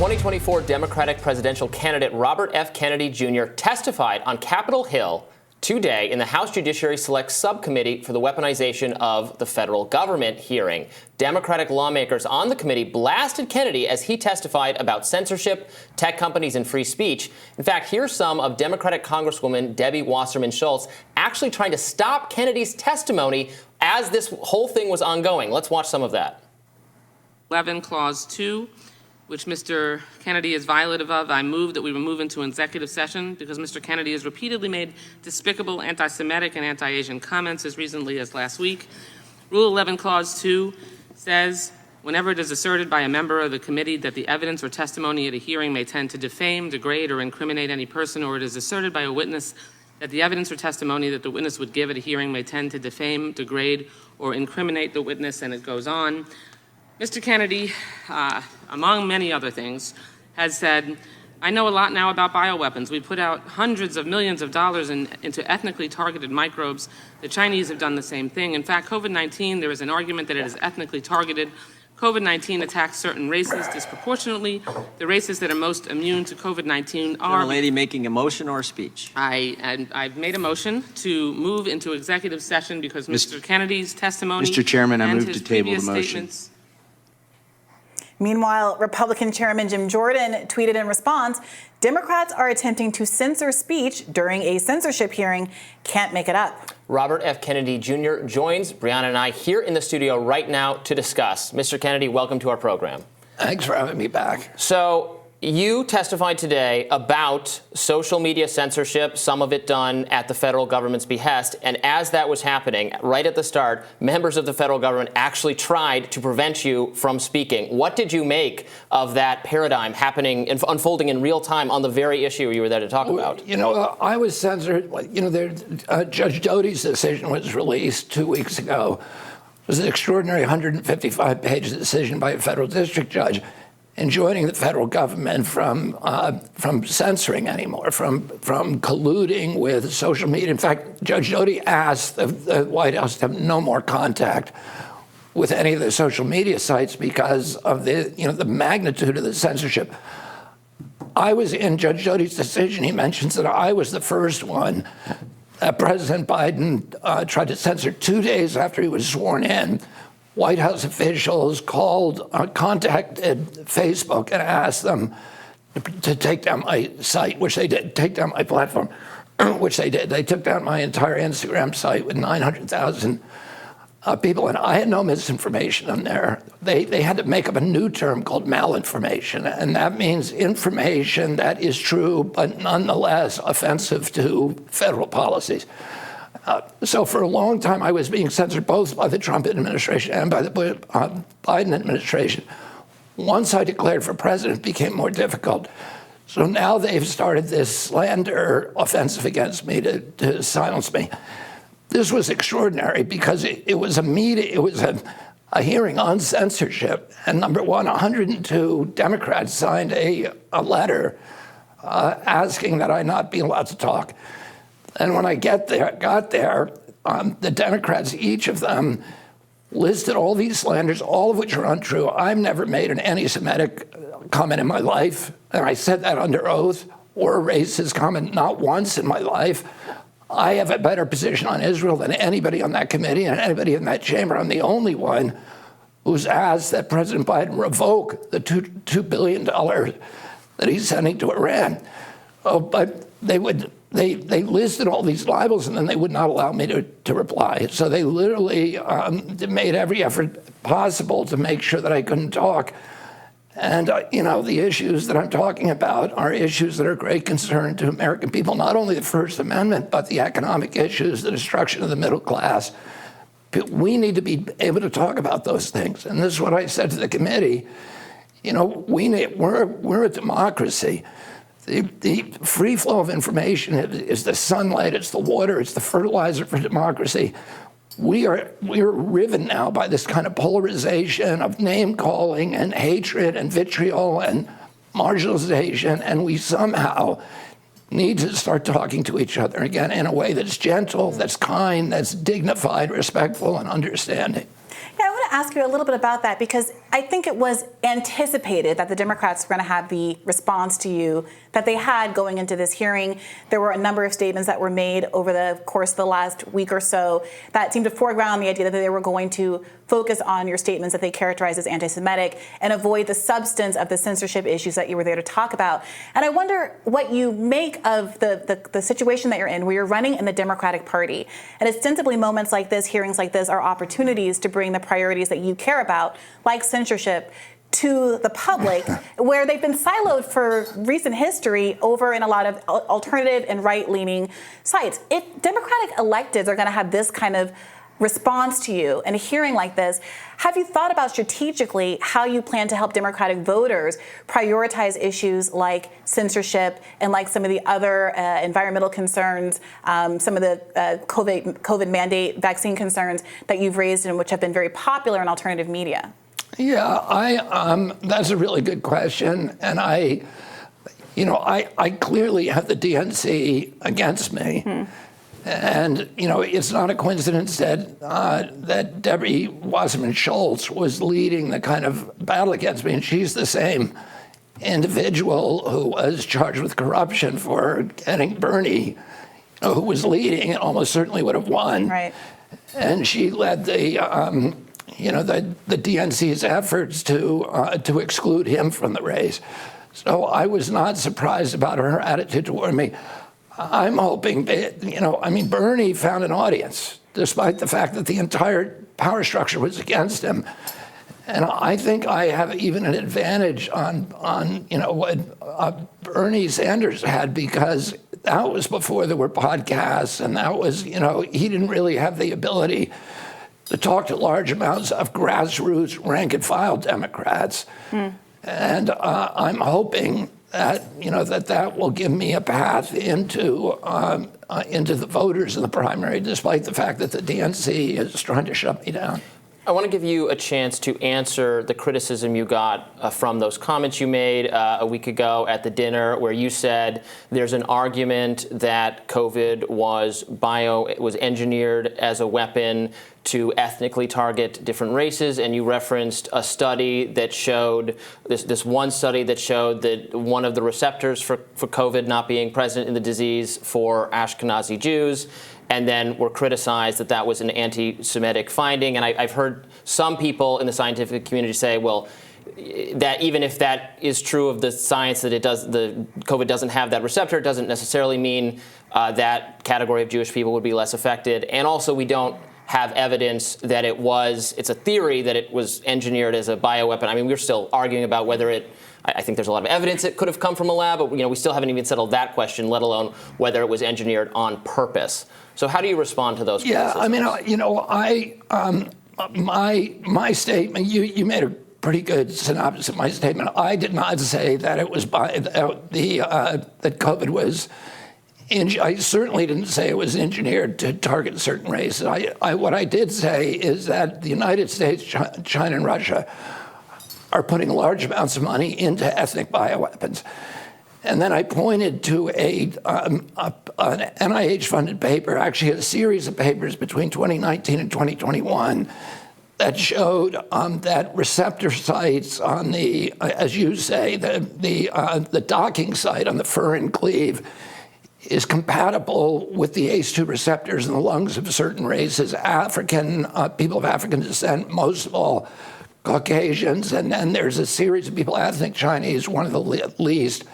2024 Democratic presidential candidate Robert F. Kennedy Jr. testified on Capitol Hill today in the House Judiciary Select Subcommittee for the Weaponization of the Federal Government hearing. Democratic lawmakers on the committee blasted Kennedy as he testified about censorship, tech companies, and free speech. In fact, here's some of Democratic Congresswoman Debbie Wasserman Schultz actually trying to stop Kennedy's testimony as this whole thing was ongoing. Let's watch some of that. 11, Clause 2, which Mr. Kennedy is violative of, I move that we move into executive session because Mr. Kennedy has repeatedly made despicable anti-Semitic and anti-Asian comments as recently as last week. Rule 11, Clause 2 says, whenever it is asserted by a member of the committee that the evidence or testimony at a hearing may tend to defame, degrade, or incriminate any person, or it is asserted by a witness that the evidence or testimony that the witness would give at a hearing may tend to defame, degrade, or incriminate the witness, and it goes on. Mr. Kennedy, among many other things, has said, I know a lot now about bioweapons. We put out hundreds of millions of dollars into ethnically targeted microbes. The Chinese have done the same thing. In fact, COVID-19, there is an argument that it is ethnically targeted. COVID-19 attacks certain races disproportionately. The races that are most immune to COVID-19 are... Is the lady making a motion or a speech? I've made a motion to move into executive session because Mr. Kennedy's testimony... Mr. Chairman, I and move his to table the previous motion. statements. Meanwhile, Republican Chairman Jim Jordan tweeted in response, Democrats are attempting to censor speech during a censorship hearing. Can't make it up. Robert F. Kennedy Jr. joins Brianna and I here in the studio right now to discuss. Mr. Kennedy, welcome to our program. Thanks for having me back. So you testified today about social media censorship, some of it done at the federal government's behest. And as that was happening, right at the start, members of the federal government actually tried to prevent you from speaking. What did you make of that paradigm happening, unfolding in real time on the very issue you were there to talk about? You know, I was censored. You know, Judge Doty's decision was released 2 weeks ago. It was an extraordinary 155-page decision by a federal district judge enjoining the federal government from censoring anymore, from colluding with social media. In fact, Judge Doty asked the White House to have no more contact with any of the social media sites because of the magnitude of the censorship. I was in Judge Doty's decision. He mentions that I was the first one that President Biden tried to censor 2 days after he was sworn in. White House officials contacted Facebook and asked them to take down my site, which they did, take down my platform, which they did. They took down my entire Instagram site with 900,000 people, and I had no misinformation on there. They had to make up a new term called malinformation, and that means information that is true but nonetheless offensive to federal policies. So for a long time, I was being censored both by the Trump administration and by the Biden administration. Once I declared for president, it became more difficult. So now they've started this slander offensive against me to silence me. This was extraordinary because it was a meeting, it was a hearing on censorship. And number one, 102 Democrats signed a letter asking that I not be allowed to talk. And when I got there, the Democrats, each of them, listed all these slanders, all of which are untrue. I've never made an anti-Semitic comment in my life, and I said that under oath, or a racist comment not once in my life. I have a better position on Israel than anybody on that committee and anybody in that chamber. I'm the only one who's asked that President Biden revoke the $2 billion that he's sending to Iran. Oh, but they listed all these libels, and then they would not allow me to reply. So they literally made every effort possible to make sure that I couldn't talk. And, you know, the issues that I'm talking about are issues that are of great concern to American people, not only the First Amendment, but the economic issues, the destruction of the middle class. We need to be able to talk about those things. And this is what I said to the committee. You know, we're a democracy. The free flow of information is the sunlight, it's the water, it's the fertilizer for democracy. We are riven now by this kind of polarization of name calling and hatred and vitriol and marginalization, and we somehow need to start talking to each other again in a way that's gentle, that's kind, that's dignified, respectful, and understanding. Yeah, I want to ask you a little bit about that because I think it was anticipated that the Democrats were going to have the response to you that they had going into this hearing. There were a number of statements that were made over the course of the last week or so that seemed to foreground the idea that they were going to focus on your statements that they characterized as anti-Semitic and avoid the substance of the censorship issues that you were there to talk about. And I wonder what you make of the situation that you're in, where you're running in the Democratic Party. And ostensibly moments like this, hearings like this, are opportunities to bring the priorities that you care about, like censorship, to the public, where they've been siloed for recent history over in a lot of alternative and right-leaning sites. If Democratic electeds are going to have this kind of response to you in a hearing like this, have you thought about strategically how you plan to help Democratic voters prioritize issues like censorship and like some of the other environmental concerns, some of the COVID mandate vaccine concerns that you've raised and which have been very popular in alternative media? Yeah, that's a really good question, and I clearly have the DNC against me, and it's not a coincidence that Debbie Wasserman Schultz was leading the kind of battle against me, and she's the same individual who was charged with corruption for getting Bernie, who was leading and almost certainly would have won, right? And she led the DNC's efforts to exclude him from the race. So I was not surprised about her attitude toward me. I'm hoping that, Bernie found an audience, despite the fact that the entire power structure was against him. And I think I have even an advantage on what Bernie Sanders had, because that was before there were podcasts, and that was, he didn't really have the ability to talk to large amounts of grassroots rank-and-file Democrats. And I'm hoping that, that will give me a path into the voters in the primary, despite the fact that the DNC is trying to shut me down. I want to give you a chance to answer the criticism you got from those comments you made a week ago at the dinner, where you said there's an argument that COVID was engineered as a weapon to ethnically target different races, and you referenced a study that showed, this one study that showed that one of the receptors for COVID not being present in the disease for Ashkenazi Jews, and then were criticized that was an anti-Semitic finding. And I've heard some people in the scientific community say, well, that even if that is true of the science, that the COVID doesn't have that receptor, it doesn't necessarily mean that category of Jewish people would be less affected. And also, we don't have evidence that it's a theory that it was engineered as a bioweapon. I mean, we're still arguing about whether I think there's a lot of evidence it could have come from a lab, but we still haven't even settled that question, let alone whether it was engineered on purpose. So how do you respond to those criticisms? My statement, you made a pretty good synopsis of my statement. I did not say that it was that COVID was. I certainly didn't say it was engineered to target certain races. What I did say is that the United States, China, and Russia are putting large amounts of money into ethnic bioweapons. And then I pointed to an NIH-funded paper, actually a series of papers between 2019 and 2021, that showed that receptor sites on the, as you say, the docking site on the furin cleave is compatible with the ACE2 receptors in the lungs of certain races, people of African descent, most of all Caucasians, and then there's a series of people, ethnic Chinese, one of the least,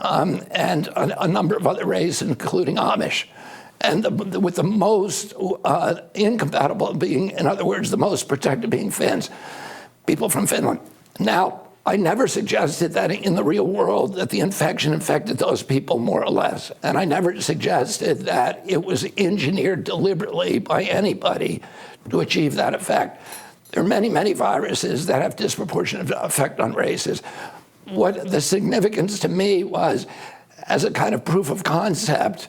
and a number of other races, including Amish. And with the most incompatible being, in other words, the most protected being Finns, people from Finland. Now, I never suggested that in the real world that the infection infected those people more or less. And I never suggested that it was engineered deliberately by anybody to achieve that effect. There are many, many viruses that have disproportionate effect on races. What the significance to me was, as a kind of proof of concept,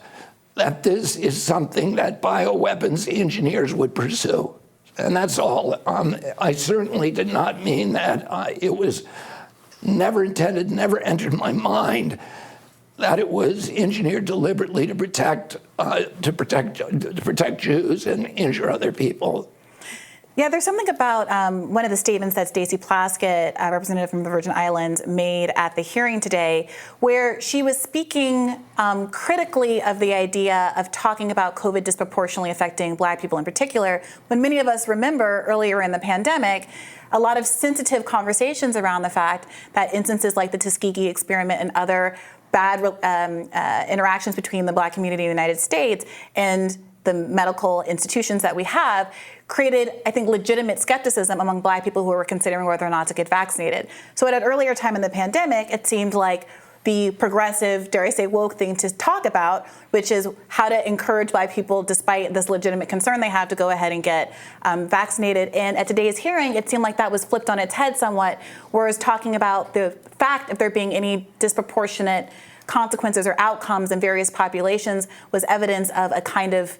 that this is something that bioweapons engineers would pursue. And that's all. I certainly did not mean that it was never intended, never entered my mind that it was engineered deliberately to protect Jews and injure other people. Yeah, there's something about one of the statements that Stacey Plaskett, a representative from the Virgin Islands, made at the hearing today, where she was speaking critically of the idea of talking about COVID disproportionately affecting Black people in particular, when many of us remember earlier in the pandemic, a lot of sensitive conversations around the fact that instances like the Tuskegee experiment and other bad interactions between the Black community in the United States and the medical institutions that we have created, I think, legitimate skepticism among Black people who were considering whether or not to get vaccinated. So at an earlier time in the pandemic, it seemed like the progressive, dare I say, woke thing to talk about, which is how to encourage Black people, despite this legitimate concern they have, to go ahead and get vaccinated. And at today's hearing, it seemed like that was flipped on its head somewhat, whereas talking about the fact of there being any disproportionate consequences or outcomes in various populations was evidence of a kind of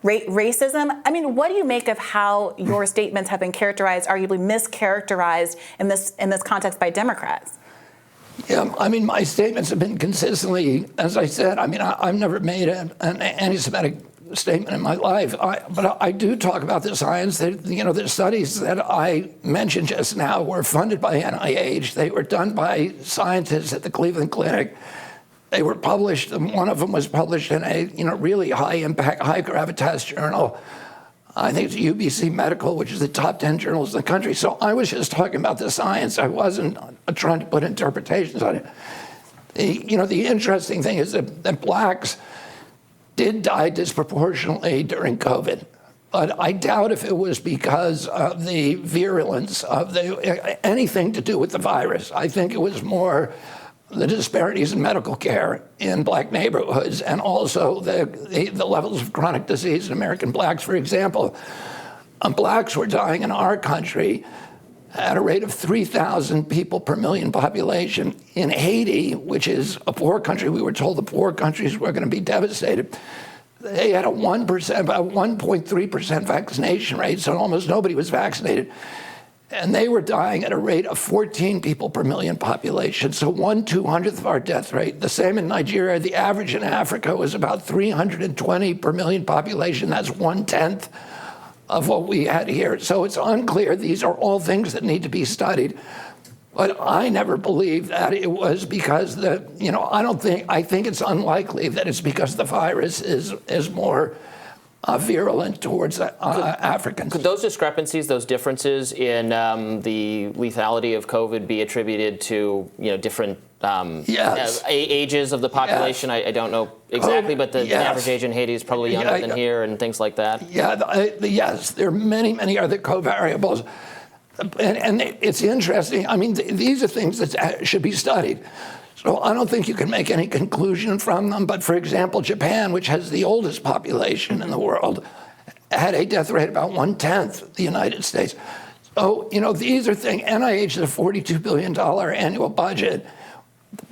racism. I mean, what do you make of how your statements have been characterized, arguably mischaracterized in this context by Democrats? Yeah, I mean, my statements have been consistently, as I said, I mean, I've never made an anti-Semitic statement in my life, but I do talk about the science. The studies that I mentioned just now were funded by NIH. They were done by scientists at the Cleveland Clinic. They were published, and one of them was published in a really high-impact, high-gravitas journal. I think it's UBC Medical, which is the top 10 journals in the country. So I was just talking about the science. I wasn't trying to put interpretations on it. The interesting thing is that Blacks did die disproportionately during COVID. But I doubt if it was because of the virulence of anything to do with the virus. I think it was more the disparities in medical care in Black neighborhoods, and also the levels of chronic disease in American Blacks. For example, Blacks were dying in our country at a rate of 3,000 people per million population. In Haiti, which is a poor country, we were told the poor countries were going to be devastated. They had a 1%, about 1.3% vaccination rate, so almost nobody was vaccinated. And they were dying at a rate of 14 people per million population, so 1/200th of our death rate. The same in Nigeria. The average in Africa was about 320 per million population. That's 1/10 of what we had here. So it's unclear. These are all things that need to be studied. But I never believed that it was because I think it's unlikely that it's because the virus is more virulent towards Africans. Could those discrepancies, those differences in the lethality of COVID be attributed to different yes. ages of the population? Yes. I don't know exactly, but the yes. average age in Haiti is probably younger than here and things like that. Yeah, yes, there are many other covariables. And it's interesting. I mean, these are things that should be studied. So I don't think you can make any conclusion from them. But for example, Japan, which has the oldest population in the world, had a death rate about 1/10 the United States. So, these are things. NIH is a $42 billion annual budget.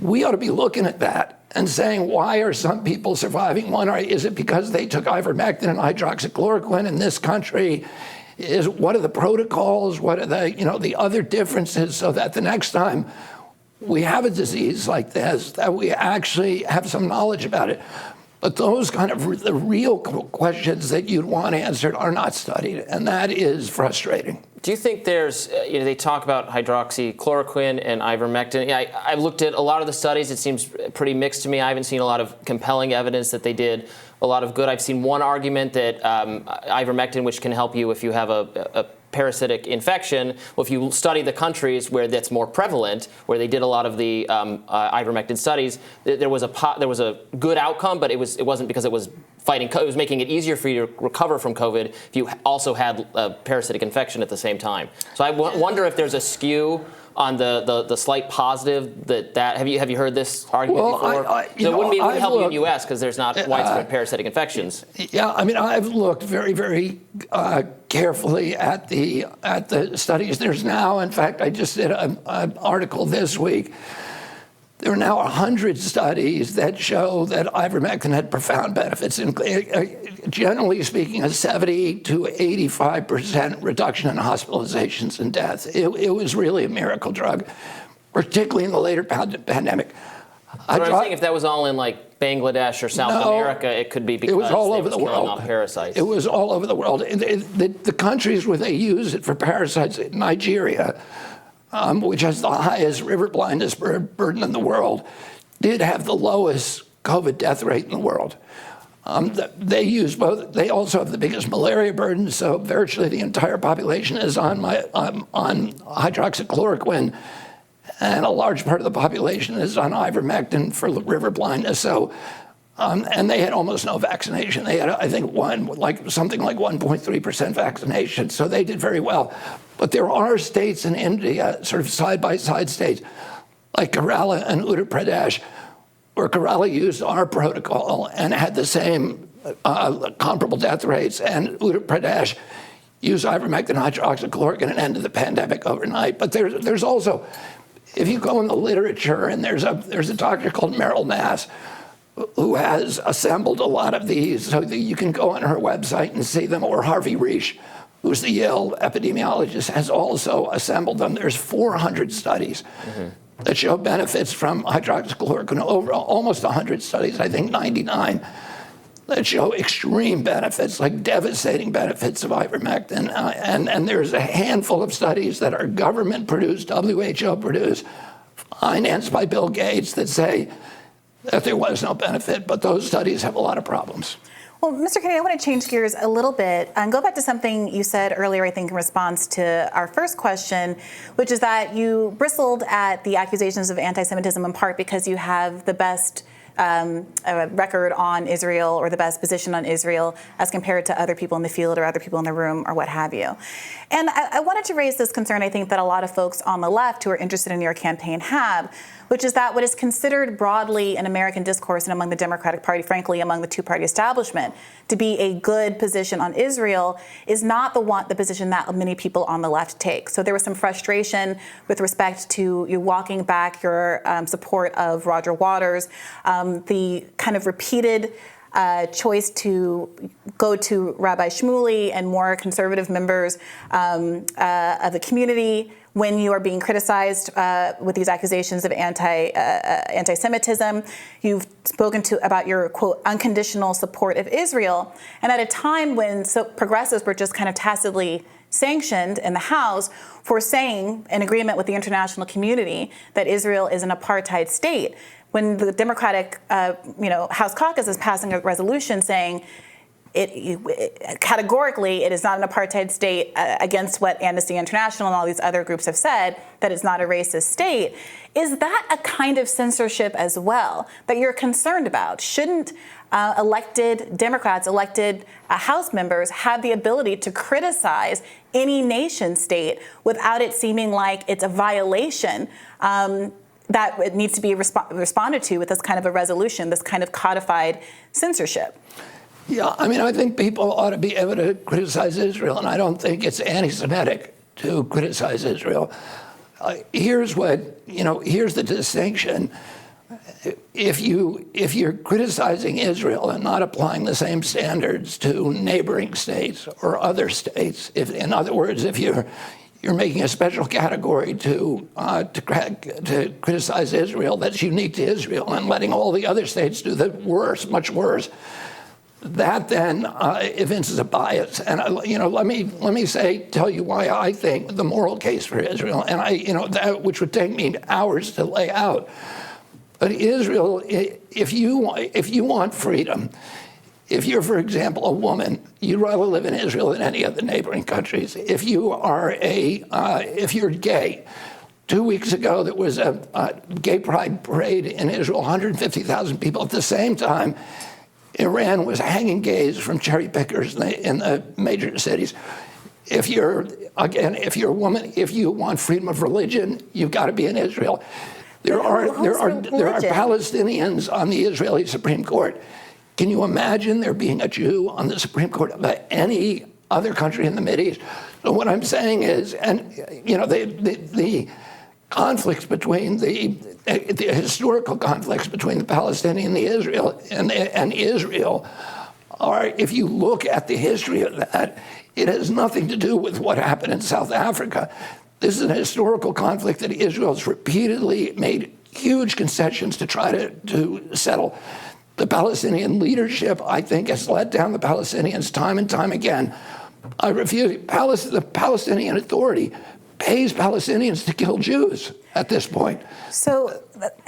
We ought to be looking at that and saying, why are some people surviving? Is it because they took ivermectin and hydroxychloroquine in this country? What are the protocols? What are the other differences, so that the next time we have a disease like this, that we actually have some knowledge about it. But those kind of the real questions that you'd want answered are not studied, and that is frustrating. Do you think there's, they talk about hydroxychloroquine and ivermectin. I've looked at a lot of the studies. It seems pretty mixed to me. I haven't seen a lot of compelling evidence that they did a lot of good. I've seen one argument that ivermectin, which can help you if you have a parasitic infection. Well, if you study the countries where that's more prevalent, where they did a lot of the ivermectin studies, there was a good outcome, but it wasn't because it was fighting. It was making it easier for you to recover from COVID if you also had a parasitic infection at the same time. So I wonder if there's a skew on the slight positive that have you heard this argument before? It wouldn't help you in the U.S. because there's not widespread parasitic infections. Yeah, I mean, I've looked very carefully at the studies. There's now, in fact, I just did an article this week. There are now 100 studies that show that ivermectin had profound benefits, generally speaking, a 70 to 85% reduction in hospitalizations and deaths. It was really a miracle drug, particularly in the later pandemic. But I'm saying if that was all in like Bangladesh or South America, it could be because it was all over the killing world. off parasites. It was all over the world. The countries where they use it for parasites, Nigeria, which has the highest river blindness burden in the world, did have the lowest COVID death rate in the world. They use both. They also have the biggest malaria burden, so virtually the entire population is on hydroxychloroquine, and a large part of the population is on ivermectin for river blindness. So, and they had almost no vaccination. They had, I think, something like 1.3% vaccination. So they did very well. But there are states in India, sort of side-by-side states, like Kerala and Uttar Pradesh, where Kerala used our protocol and had the same comparable death rates, and Uttar Pradesh used ivermectin, hydroxychloroquine, and ended the pandemic overnight. But there's also, if you go in the literature, and there's a doctor called Meryl Nass who has assembled a lot of these, so that you can go on her website and see them, or Harvey Risch, who's the Yale epidemiologist, has also assembled them. There's 400 studies that show benefits from hydroxychloroquine, over almost 100 studies, I think 99, that show extreme benefits, like devastating benefits of ivermectin. And there's a handful of studies that are government-produced, WHO-produced, financed by Bill Gates, that say that there was no benefit, but those studies have a lot of problems. Well, Mr. Kennedy, I want to change gears a little bit and go back to something you said earlier, I think, in response to our first question, which is that you bristled at the accusations of anti-Semitism in part because you have the best record on Israel, or the best position on Israel, as compared to other people in the field or other people in the room or what have you. And I wanted to raise this concern, I think, that a lot of folks on the left who are interested in your campaign have, which is that what is considered broadly in American discourse and among the Democratic Party, frankly, among the two-party establishment, to be a good position on Israel is not the position that many people on the left take. So there was some frustration with respect to you walking back your support of Roger Waters, the kind of repeated choice to go to Rabbi Shmuley and more conservative members of the community when you are being criticized with these accusations of anti-Semitism. You've spoken about your, quote, unconditional support of Israel. And at a time when progressives were just kind of tacitly sanctioned in the House for saying, in agreement with the international community, that Israel is an apartheid state, when the Democratic House caucus is passing a resolution saying categorically it is not an apartheid state, against what Amnesty International and all these other groups have said, that it's not a racist state. Is that a kind of censorship as well that you're concerned about? Shouldn't elected Democrats, elected House members have the ability to criticize any nation state without it seeming like it's a violation that it needs to be responded to with this kind of a resolution, this kind of codified censorship? Yeah, I mean, I think people ought to be able to criticize Israel, and I don't think it's anti-Semitic to criticize Israel. Here's the distinction. If you're criticizing Israel and not applying the same standards to neighboring states or other states, in other words, if you're making a special category to criticize Israel that's unique to Israel and letting all the other states do the worse, much worse, that then evinces a bias. And let me tell you why I think the moral case for Israel, and which would take me hours to lay out. But Israel, if you want freedom, if you're, for example, a woman, you'd rather live in Israel than any of the neighboring countries. If you're gay, 2 weeks ago there was a gay pride parade in Israel, 150,000 people. At the same time, Iran was hanging gays from cherry pickers in the major cities. If you're a woman, if you want freedom of religion, you've got to be in Israel. There are Palestinians on the Israeli Supreme Court. Can you imagine there being a Jew on the Supreme Court of any other country in the Mideast? So what I'm saying is, and the conflicts between the historical conflicts between the Palestinian and the Israel and Israel are, if you look at the history of that, it has nothing to do with what happened in South Africa. This is an historical conflict that Israel has repeatedly made huge concessions to try to settle. The Palestinian leadership, I think, has let down the Palestinians time and time again. I refuse. The Palestinian Authority pays Palestinians to kill Jews at this point. So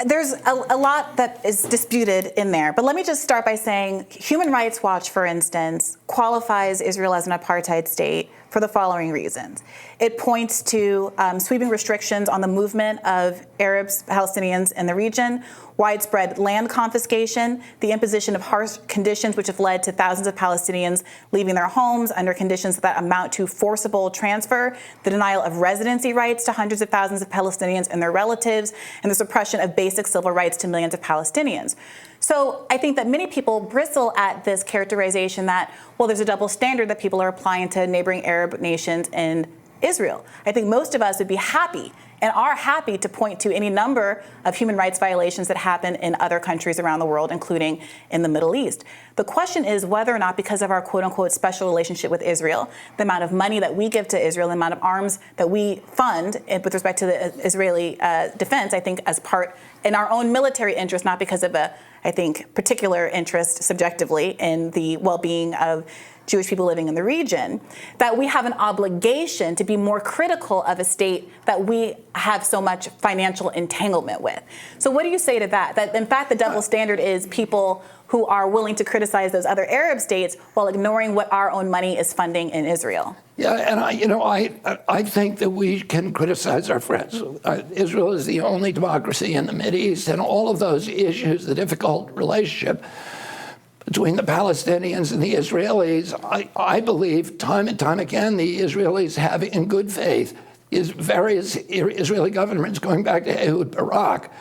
there's a lot that is disputed in there. But let me just start by saying Human Rights Watch, for instance, qualifies Israel as an apartheid state for the following reasons. It points to sweeping restrictions on the movement of Arabs, Palestinians in the region, widespread land confiscation, the imposition of harsh conditions which have led to thousands of Palestinians leaving their homes under conditions that amount to forcible transfer, the denial of residency rights to hundreds of thousands of Palestinians and their relatives, and the suppression of basic civil rights to millions of Palestinians. So I think that many people bristle at this characterization that, well, there's a double standard that people are applying to neighboring Arab nations in Israel. I think most of us would be happy and are happy to point to any number of human rights violations that happen in other countries around the world, including in the Middle East. The question is whether or not, because of our quote-unquote special relationship with Israel, the amount of money that we give to Israel, the amount of arms that we fund with respect to the Israeli defense, I think as part in our own military interest, not because of a, I think, particular interest subjectively in the well-being of Jewish people living in the region, that we have an obligation to be more critical of a state that we have so much financial entanglement with. So what do you say to that? That in fact the double standard is people who are willing to criticize those other Arab states while ignoring what our own money is funding in Israel? Yeah, and I think that we can criticize our friends. Israel is the only democracy in the Mideast, and all of those issues, the difficult relationship between the Palestinians and the Israelis, I believe time and time again the Israelis have, in good faith, various Israeli governments going back to Ehud Barak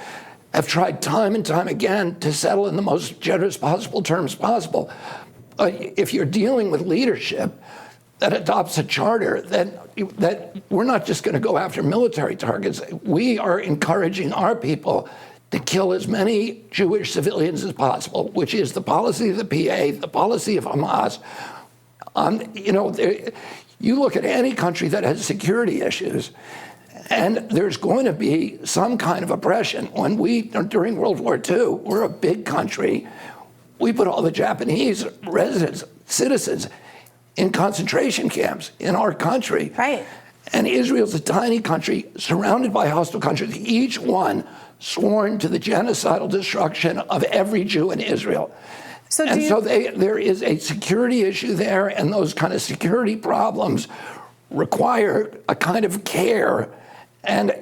have tried time and time again to settle in the most generous possible terms possible. If you're dealing with leadership that adopts a charter that we're not just going to go after military targets, we are encouraging our people to kill as many Jewish civilians as possible, which is the policy of the PA, the policy of Hamas. You look at any country that has security issues, and there's going to be some kind of oppression. During World War II, we're a big country. We put all the Japanese residents, citizens, in concentration camps in our country. Right. And Israel's a tiny country surrounded by hostile countries, each one sworn to the genocidal destruction of every Jew in Israel. So there is a security issue there, and those kind of security problems require a kind of care and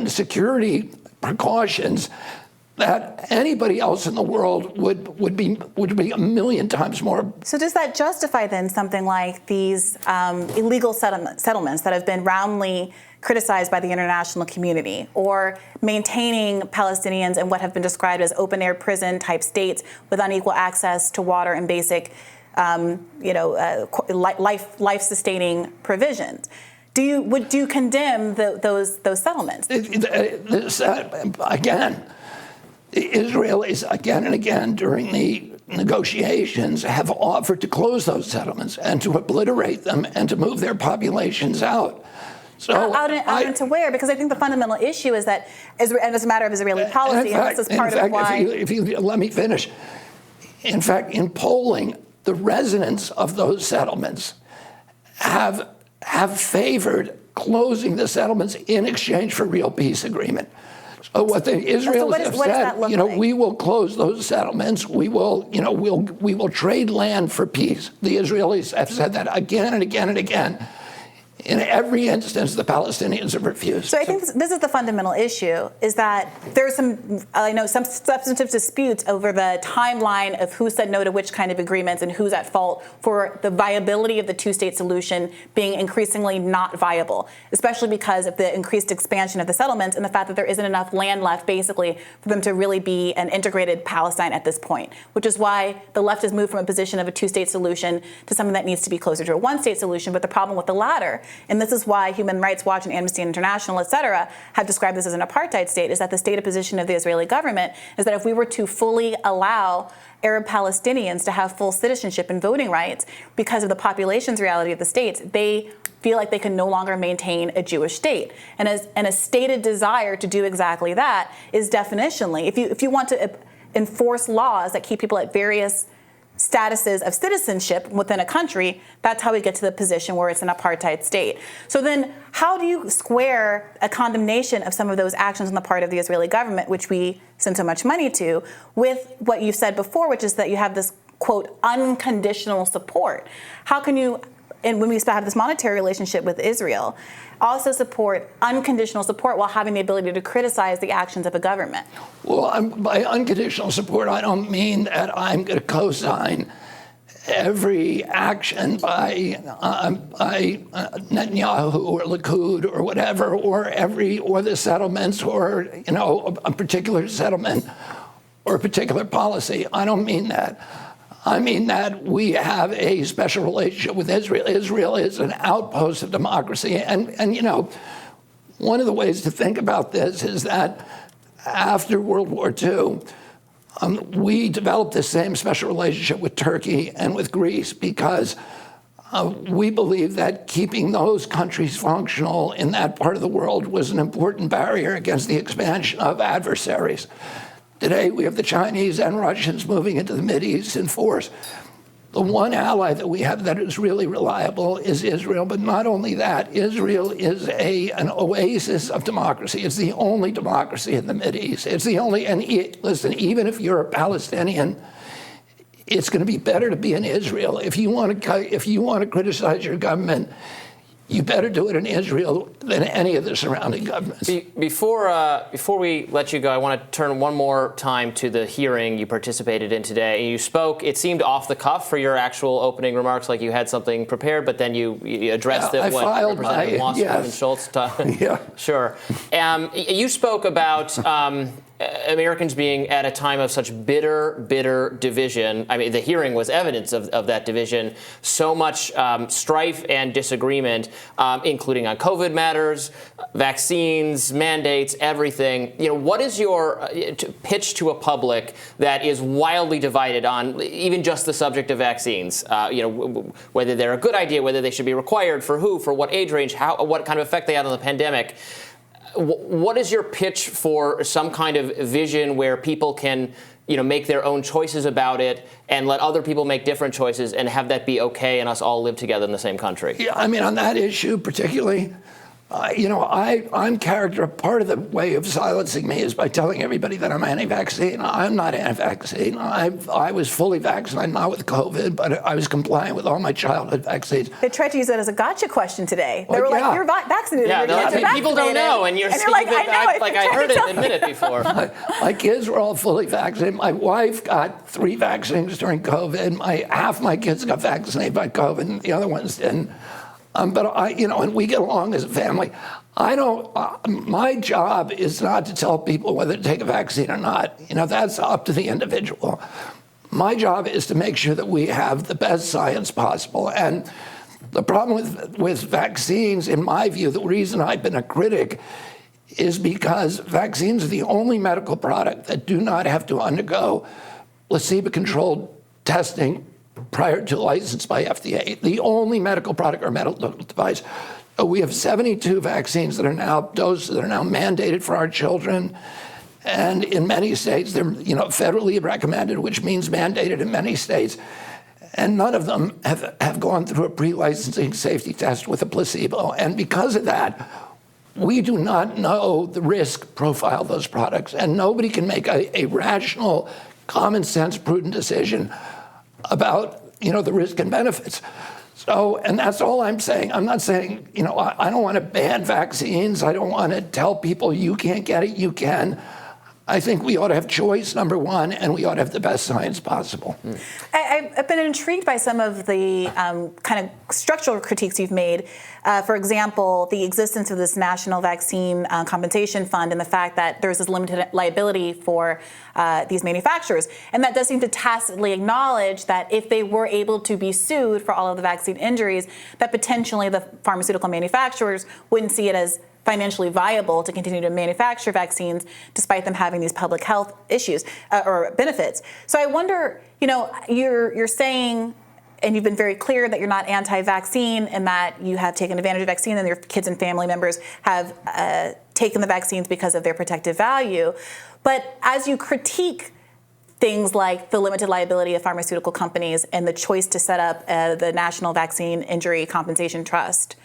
security precautions that anybody else in the world would be a million times more. So does that justify then something like these illegal settlements that have been roundly criticized by the international community, or maintaining Palestinians in what have been described as open-air prison type states with unequal access to water and basic life-sustaining provisions? Would you condemn those settlements? Again, the Israelis again and again during the negotiations have offered to close those settlements and to obliterate them and to move their populations out. So out into where? Because I think the fundamental issue is that, and it's a matter of Israeli policy, and this is part of why. If you let me finish. In fact, in polling, the residents of those settlements have favored closing the settlements in exchange for real peace agreement. So what the Israelis have said, we will close those settlements. We will, we will trade land for peace. The Israelis have said that again and again and again. In every instance, the Palestinians have refused. So I think this is the fundamental issue, is that there's some substantive disputes over the timeline of who said no to which kind of agreements and who's at fault for the viability of the two-state solution being increasingly not viable, especially because of the increased expansion of the settlements and the fact that there isn't enough land left, basically, for them to really be an integrated Palestine at this point, which is why the left has moved from a position of a two-state solution to something that needs to be closer to a one-state solution. But the problem with the latter, and this is why Human Rights Watch and Amnesty International, et cetera, have described this as an apartheid state, is that the stated position of the Israeli government is that if we were to fully allow Arab Palestinians to have full citizenship and voting rights because of the population's reality of the states, they feel like they can no longer maintain a Jewish state. And a stated desire to do exactly that is definitionally, if you want to enforce laws that keep people at various statuses of citizenship within a country, that's how we get to the position where it's an apartheid state. So then how do you square a condemnation of some of those actions on the part of the Israeli government, which we send so much money to, with what you said before, which is that you have this, quote, unconditional support? How can you, and when we have this monetary relationship with Israel, also support unconditional support while having the ability to criticize the actions of a government? Well, by unconditional support, I don't mean that I'm going to co-sign every action by Netanyahu or Likud or whatever, or the settlements, or a particular settlement or a particular policy. I don't mean that. I mean that we have a special relationship with Israel. Israel is an outpost of democracy. And one of the ways to think about this is that after World War II, we developed the same special relationship with Turkey and with Greece because we believe that keeping those countries functional in that part of the world was an important barrier against the expansion of adversaries. Today, we have the Chinese and Russians moving into the Mideast in force. The one ally that we have that is really reliable is Israel, but not only that, Israel is an oasis of democracy. It's the only democracy in the Mideast. It's the only, and listen, even if you're a Palestinian, it's going to be better to be in Israel. If you want to criticize your government, you better do it in Israel than any of the surrounding governments. Before we let you go, I want to turn one more time to the hearing you participated in today. You spoke, it seemed off the cuff for your actual opening remarks, like you had something prepared, but then you addressed it when Representative Wasserman and Schultz talked. Yeah. Sure. You spoke about Americans being at a time of such bitter division. I mean, the hearing was evidence of that division. So much strife and disagreement, including on COVID matters, vaccines, mandates, everything. What is your pitch to a public that is wildly divided on even just the subject of vaccines? Whether they're a good idea, whether they should be required, for who, for what age range, what kind of effect they had on the pandemic. What is your pitch for some kind of vision where people can, make their own choices about it and let other people make different choices and have that be okay and us all live together in the same country? Yeah, I mean, on that issue particularly, I'm character. Part of the way of silencing me is by telling everybody that I'm anti-vaccine. I'm not anti-vaccine. I was fully vaccinated, not with COVID, but I was compliant with all my childhood vaccines. They tried to use that as a gotcha question today. They were like, "You're vaccinated. Yeah, your kids are people don't know, and you're like, I heard it admit it before. My kids were all fully vaccinated. My wife got 3 vaccines during COVID. Half my kids got vaccinated by COVID, and the other ones didn't. But and we get along as a family. My job is not to tell people whether to take a vaccine or not. That's up to the individual. My job is to make sure that we have the best science possible. And the problem with vaccines, in my view, the reason I've been a critic is because vaccines are the only medical product that do not have to undergo placebo-controlled testing prior to license by FDA, the only medical product or medical device. We have 72 vaccines that are now mandated for our children. And in many states, they're federally recommended, which means mandated in many states. And none of them have gone through a pre-licensing safety test with a placebo. And because of that, we do not know the risk profile of those products. And nobody can make a rational, common sense, prudent decision about the risk and benefits. So, and that's all I'm saying. I'm not saying, I don't want to ban vaccines. I don't want to tell people you can't get it, you can. I think we ought to have choice, number one, and we ought to have the best science possible. I've been intrigued by some of the kind of structural critiques you've made. For example, the existence of this National Vaccine Compensation Fund and the fact that there's this limited liability for these manufacturers. And that does seem to tacitly acknowledge that if they were able to be sued for all of the vaccine injuries, that potentially the pharmaceutical manufacturers wouldn't see it as financially viable to continue to manufacture vaccines despite them having these public health issues or benefits. So I wonder, you're saying, and you've been very clear that you're not anti-vaccine and that you have taken advantage of vaccine and your kids and family members have taken the vaccines because of their protective value. But as you critique things like the limited liability of pharmaceutical companies and the choice to set up the National Vaccine Injury Compensation Trust.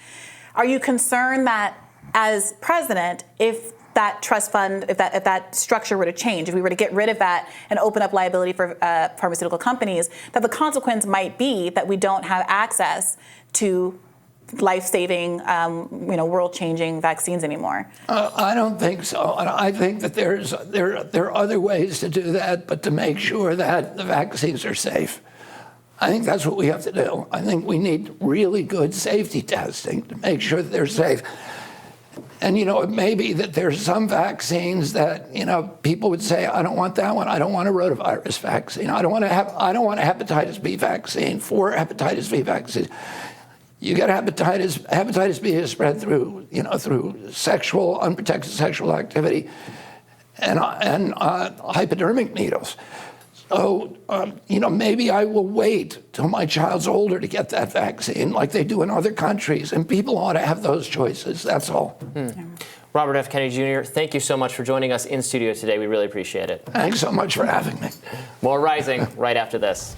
Are you concerned that as president, if that trust fund, if that structure were to change, if we were to get rid of that and open up liability for pharmaceutical companies, that the consequence might be that we don't have access to life-saving, world-changing vaccines anymore? I don't think so. And I think that there are other ways to do that, but to make sure that the vaccines are safe. I think that's what we have to do. I think we need really good safety testing to make sure that they're safe. And, it may be that there's some vaccines that, people would say, I don't want that one. I don't want a rotavirus vaccine. I don't want a hepatitis B vaccine, 4 hepatitis B vaccines. You get hepatitis B is spread through, through unprotected sexual activity and hypodermic needles. So, maybe I will wait till my child's older to get that vaccine like they do in other countries. And people ought to have those choices. That's all. Robert F. Kennedy Jr., thank you so much for joining us in studio today. We really appreciate it. Thanks so much for having me. More Rising right after this.